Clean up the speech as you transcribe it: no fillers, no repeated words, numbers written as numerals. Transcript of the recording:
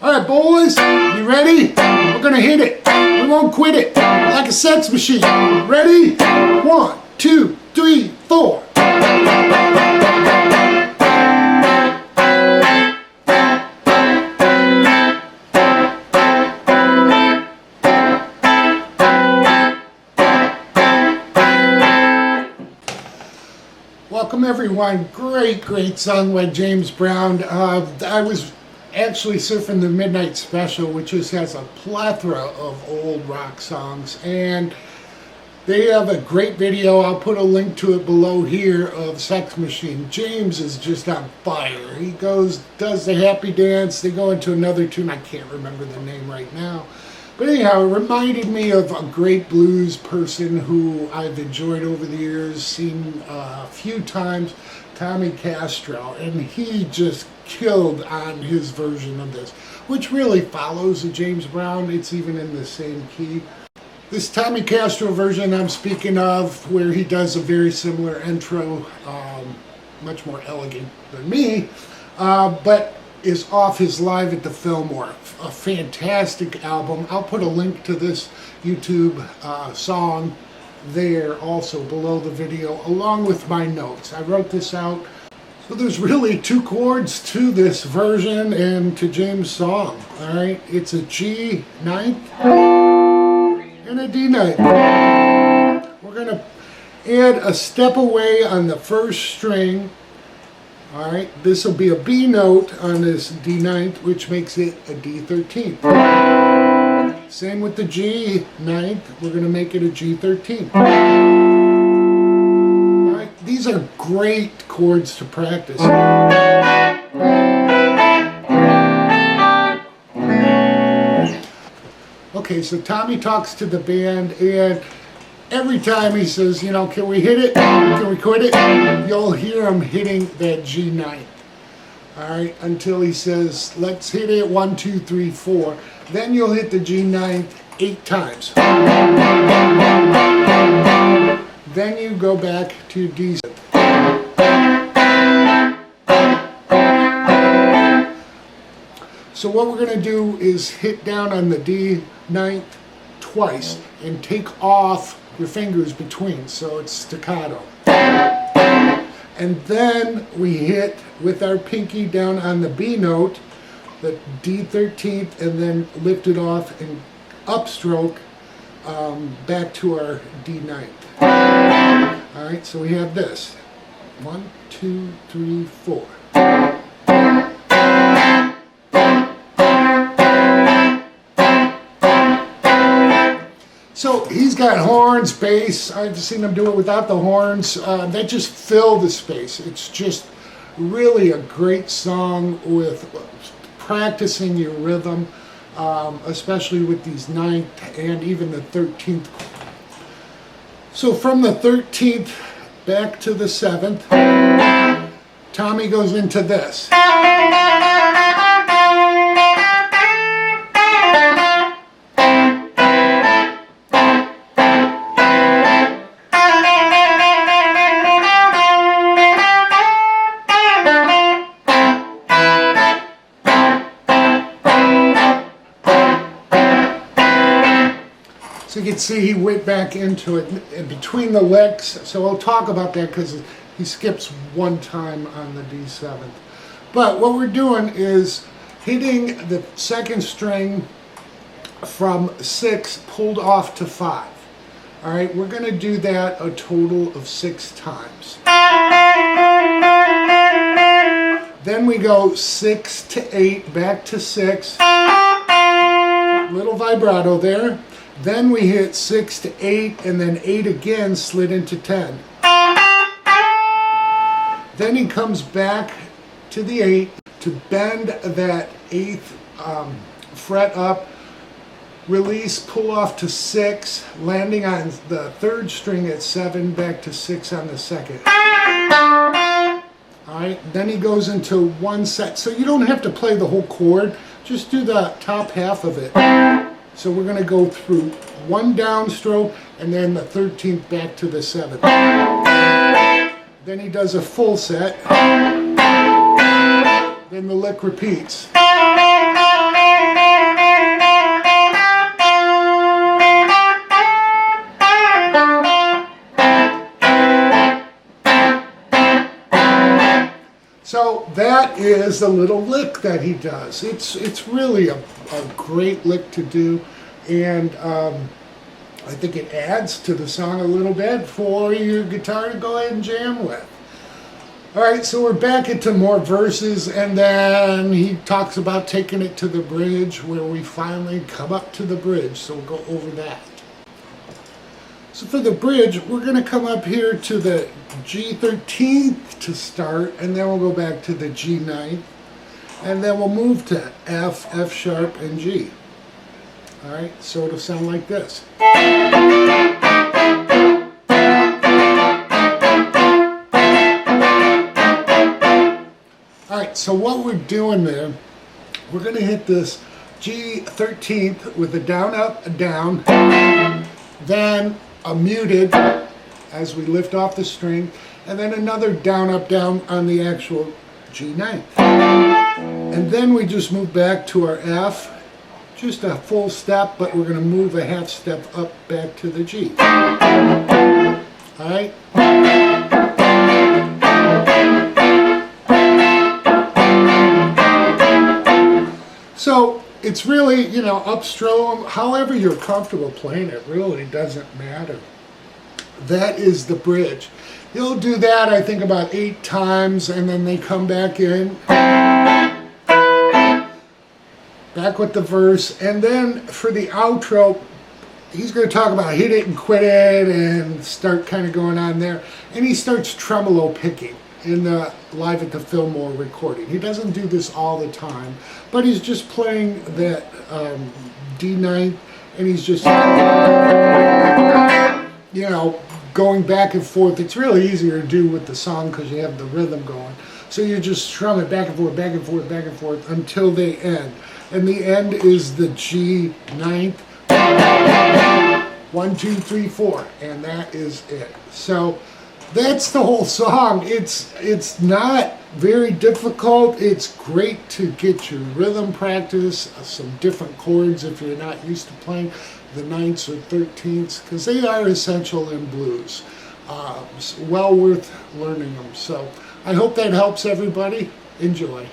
Alright boys, you ready? We're gonna hit it. We won't quit it. Like a sex machine. Ready? 1, 2, 3, 4. Welcome everyone. Great song by James Brown. I was actually surfing the Midnight Special, which just has a plethora of old rock songs, and they have a great video. I'll put a link to it below here of Sex Machine. James is just on fire. He does the happy dance. They go into another tune. I can't remember the name right now. But anyhow, it reminded me of a great blues person who I've enjoyed over the years, seen a few times, Tommy Castro, and he just killed on his version of this, which really follows the James Brown. It's even in the same key. This Tommy Castro version I'm speaking of, where he does a very similar intro, much more elegant than me, but is off his Live at the Fillmore, a fantastic album. I'll put a link to this YouTube song there also below the video, along with my notes. I wrote this out. So there's really 2 chords to this version and to James' song. All right, it's a G ninth and a D ninth. We're gonna add a step away on the first string. All right, this will be a B note on this D ninth, which makes it a D 13th. Same with the G ninth, we're going to make it a G 13th. All right, these are great chords to practice. Okay, so Tommy talks to the band, and every time he says, you know, can we hit it? Can we quit it? You'll hear him hitting that G ninth. All right, until he says, let's hit it 1, 2, 3, 4. Then you'll hit the G ninth 8 times. Then you go back to D. So what we're going to do is hit down on the D ninth twice and take off your fingers between, so it's staccato. And then we hit with our pinky down on the B note, the D 13th, and then lift it off and upstroke back to our D ninth. All right, so we have this. 1, 2, 3, 4. So he's got horns, bass. I've seen him do it without the horns. They just fill the space. It's just really a great song with practicing your rhythm, especially with these 9th and even the 13th. So from the 13th back to the 7th, Tommy goes into this. So you can see he went back into it in between the licks. So we'll talk about that because he skips 1 time on the D7th. But what we're doing is hitting the 2nd string from 6 pulled off to 5. All right, we're going to do that a total of 6 times. Then we go 6 to 8, back to 6. Little vibrato there. Then we hit 6 to 8, and then 8 again, slid into 10. Then he comes back to the 8 to bend that 8th fret up, release, pull off to 6, landing on the 3rd string at 7, back to 6 on the 2nd. All right, then he goes into 1 set. So you don't have to play the whole chord, just do the top half of it. So we're going to go through 1 downstroke and then the 13th back to the 7th. Then he does a full set. Then the lick repeats. that is a little lick that he does. It's really a great lick to do, and I think it adds to the song a little bit for your guitar to go ahead and jam with. Alright, so we're back into more verses, and then he talks about taking it to the bridge, where we finally come up to the bridge, so we'll go over that. So for the bridge, we're going to come up here to the G13th to start, and then we'll go back to the G9th, and then we'll move to F, F sharp, and G. Alright, so it'll sound like this. Alright, so what we're doing there, we're going to hit this G13th with a down, up, a down, then a muted as we lift off the string, and then another down, up, down on the actual G9. And then we just move back to our F, just a full step, but we're going to move a half step up back to the G. Alright? So it's really, you know, upstrom, however you're comfortable playing it, really doesn't matter. That is the bridge. He'll do that, I think, about 8 times, and then they come back in. Back with the verse, and then for the outro, he's going to talk about hit it and quit it and start kind of going on there. And he starts tremolo picking in the Live at the Fillmore recording. He doesn't do this all the time, but he's just playing that D9, and he's just, you know, going back and forth. It's really easier to do with the song because you have the rhythm going. So you just strum it back and forth, back and forth, back and forth until they end. And the end is the G9th. 1, 2, 3, 4, and that is it. So that's the whole song. It's not very difficult. It's great to get your rhythm practice, some different chords if you're not used to playing the 9ths or 13ths, because they are essential in blues. Well worth learning them. So I hope that helps everybody. Enjoy.